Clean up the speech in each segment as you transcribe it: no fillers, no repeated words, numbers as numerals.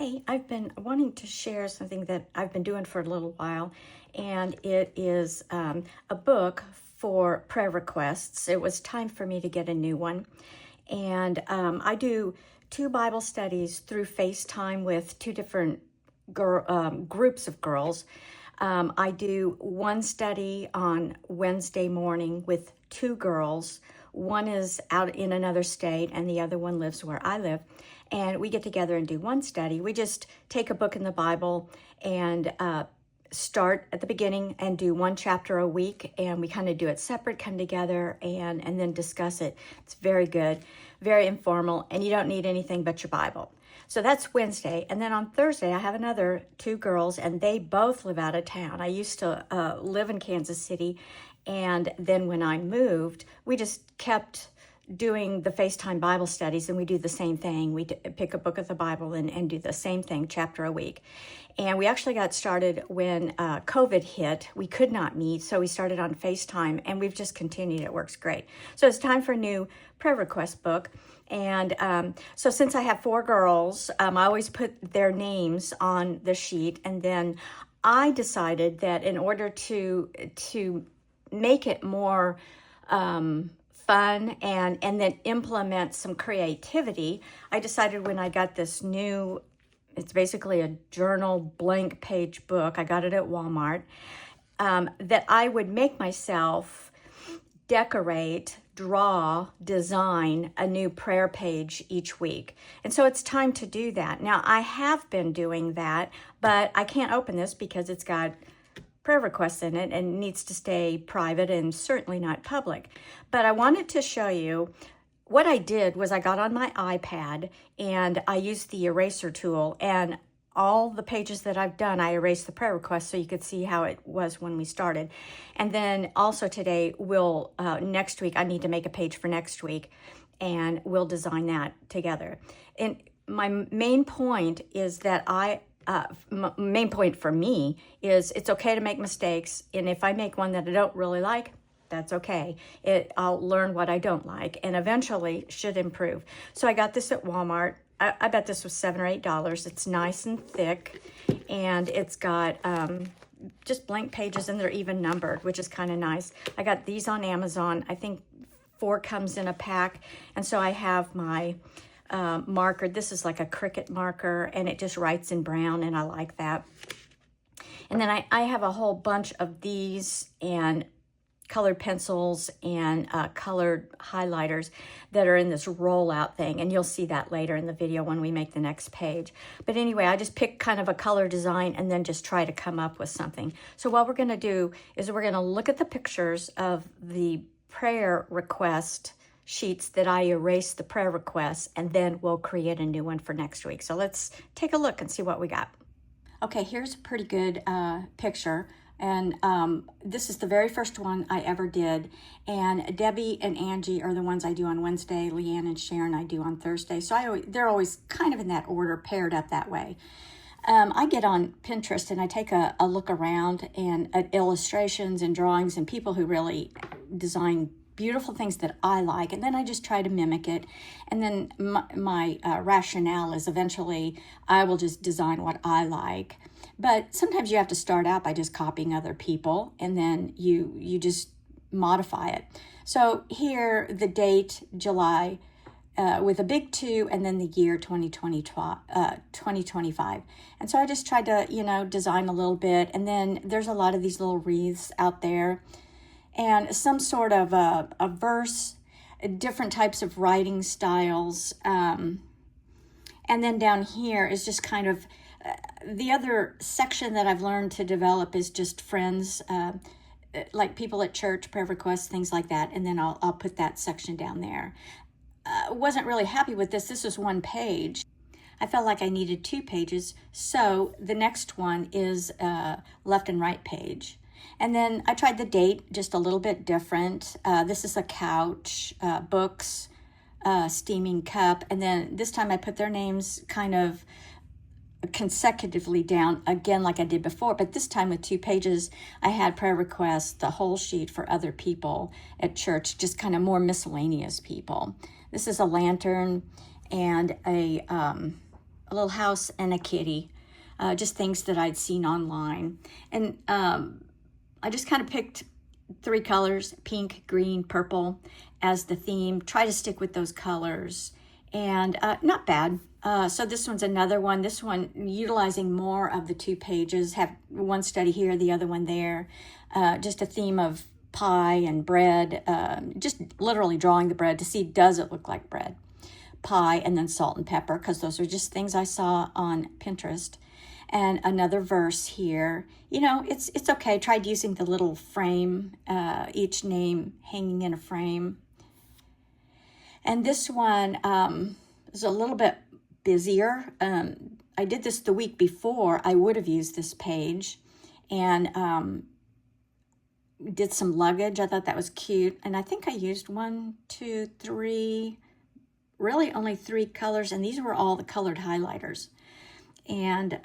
Hey, I've been wanting to share something that I've been doing for a little while, and it is a book for prayer requests. It was time for me to get a new one, and I do two Bible studies through FaceTime with two different groups of girls. I do one study on Wednesday morning with two girls. One is out in another state, and the other one lives where I live. And we get together and do one study. We just take a book in the Bible and start at the beginning and do one chapter a week. And we kind of do it separate, come together, and then discuss it. It's very good, very informal, and you don't need anything but your Bible. So that's Wednesday. And then on Thursday, I have another two girls, and they both live out of town. I used to live in Kansas City. And then when I moved, we just kept doing the FaceTime Bible studies, and we do the same thing. We pick a book of the Bible and do the same thing, chapter a week. And we actually got started when COVID hit. We could not meet, so we started on FaceTime, and we've just continued. It works great. So it's time for a new prayer request book. And so since I have four girls, I always put their names on the sheet, and then I decided that in order to make it more fun and then implement some creativity, I decided when I got this new, it's basically a journal blank page book, I got it at Walmart, that I would make myself decorate, draw, design a new prayer page each week. And so it's time to do that. Now, I have been doing that, but I can't open this because it's got prayer requests in it and needs to stay private and certainly not public. But I wanted to show you what I did was I got on my iPad and I used the eraser tool, and all the pages that I've done, I erased the prayer requests so you could see how it was when we started. And then also today, next week, I need to make a page for next week, and we'll design that together. And my main point is that main point for me is it's okay to make mistakes, and if I make one that I don't really like, that's okay. I'll learn what I don't like, and eventually should improve. So I got this at Walmart. I bet this was $7 or $8. It's nice and thick, and it's got just blank pages, and they're even numbered, which is kind of nice. I got these on Amazon. I think 4 comes in a pack, and so I have my marker. This is like a Cricut marker, and it just writes in brown, and I like that. And then I have a whole bunch of these and colored pencils and colored highlighters that are in this rollout thing, and you'll see that later in the video when we make the next page. But anyway, I just pick kind of a color design and then just try to come up with something. So what we're going to do is we're going to look at the pictures of the prayer request sheets that I erased the prayer requests, and then we'll create a new one for next week. So let's take a look and see what we got. Okay, here's a pretty good picture. And this is the very first one I ever did. And Debbie and Angie are the ones I do on Wednesday. Leanne and Sharon I do on Thursday. So they're always kind of in that order, paired up that way. I get on Pinterest and I take a look around and at illustrations and drawings and people who really design beautiful things that I like, and then I just try to mimic it. And then my rationale is eventually I will just design what I like. But sometimes you have to start out by just copying other people, and then you just modify it. So here, the date, July, with a big 2, and then the year 2025. And so I just tried to, design a little bit. And then there's a lot of these little wreaths out there, and some sort of a verse, different types of writing styles. And then down here is just kind of the other section that I've learned to develop is just friends, like people at church, prayer requests, things like that. And then I'll put that section down there. Wasn't really happy with this. This was one page. I felt like I needed 2 pages. So the next one is left and right page. And then I tried the date just a little bit different. This is a couch, books, steaming cup. And then this time I put their names kind of consecutively down again like I did before, but this time with 2 pages I had prayer requests, the whole sheet for other people at church, just kind of more miscellaneous people. This is a lantern and a a little house and a kitty, just things that I'd seen online. And I just kind of picked 3 colors, pink, green, purple, as the theme. Try to stick with those colors, and not bad. So this one's another one. This one utilizing more of the 2 pages, have one study here, the other one there. Just a theme of pie and bread, just literally drawing the bread to see, does it look like bread? Pie, and then salt and pepper, because those are just things I saw on Pinterest. And another verse here. You know, it's okay. Tried using the little frame, each name hanging in a frame. And this one is a little bit busier. I did this the week before. I would have used this page, and did some luggage. I thought that was cute. And I think I used 1, 2, 3, really only 3 colors. And these were all the colored highlighters. And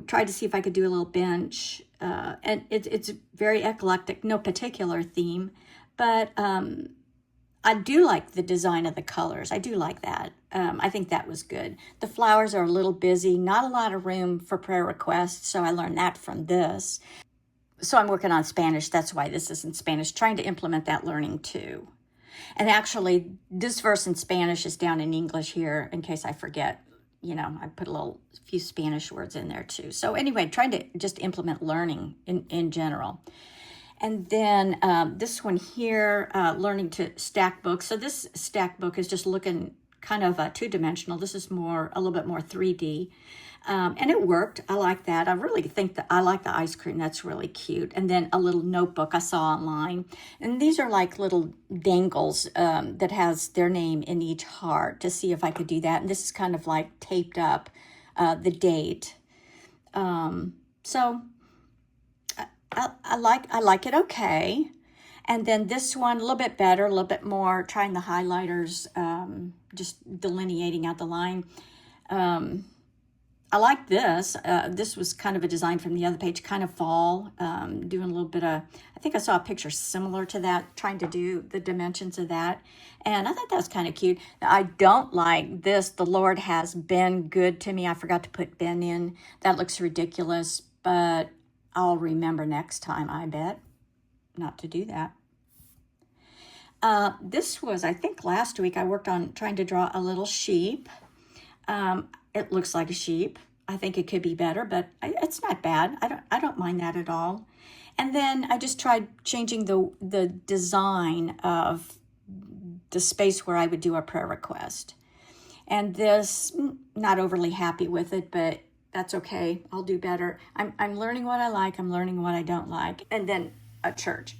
tried to see if I could do a little bench. And it's very eclectic, no particular theme. But I do like the design of the colors. I do like that. I think that was good. The flowers are a little busy, not a lot of room for prayer requests, so I learned that from this. So I'm working on Spanish. That's why this is in Spanish, trying to implement that learning too. And actually, this verse in Spanish is down in English here in case I forget. You know, I put a few Spanish words in there too. So anyway, trying to just implement learning in general. And then this one here, learning to stack books. So this stack book is just looking kind of 2-dimensional. This is a little bit more 3D. And it worked. I like that. I really think that I like the ice cream. That's really cute. And then a little notebook I saw online. And these are like little dangles that has their name in each heart, to see if I could do that. And this is kind of like taped up the date. So I like it okay. And then this one, a little bit better, a little bit more, trying the highlighters, just delineating out the line. I like this. This was kind of a design from the other page, kind of fall, doing a little bit of, I think I saw a picture similar to that, trying to do the dimensions of that. And I thought that was kind of cute. Now, I don't like this. The Lord has been good to me. I forgot to put been in. That looks ridiculous, but I'll remember next time, I bet, not to do that. This was, I think last week, I worked on trying to draw a little sheep. It looks like a sheep. I think it could be better, but it's not bad. I don't mind that at all. And then I just tried changing the design of the space where I would do a prayer request. And this, not overly happy with it, but that's okay. I'll do better. I'm learning what I like. I'm learning what I don't like. And then a church.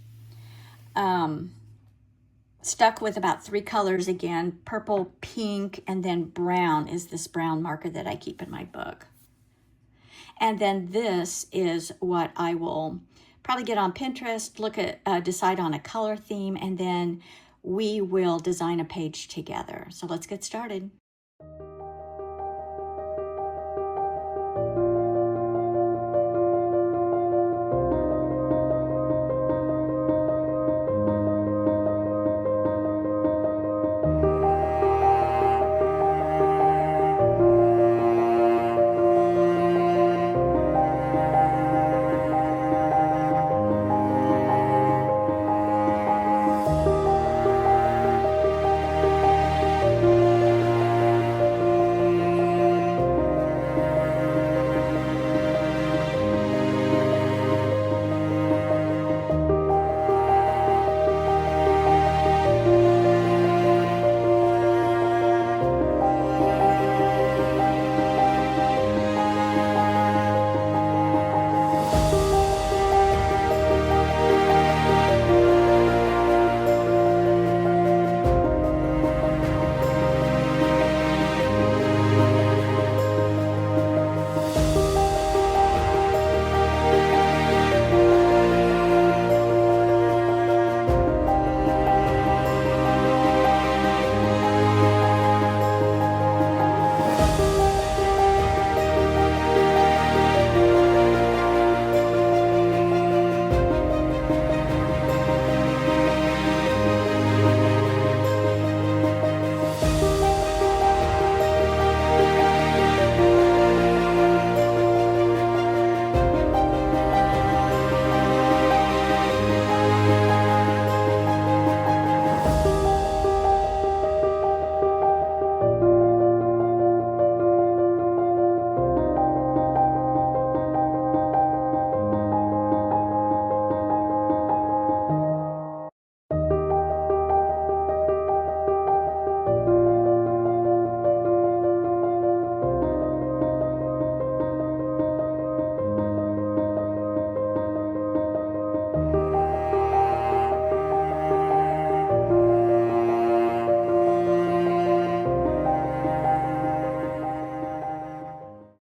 Stuck with about 3 colors again, purple, pink, and then brown is this brown marker that I keep in my book. And then this is what I will probably get on Pinterest, look at, decide on a color theme, and then we will design a page together. So let's get started.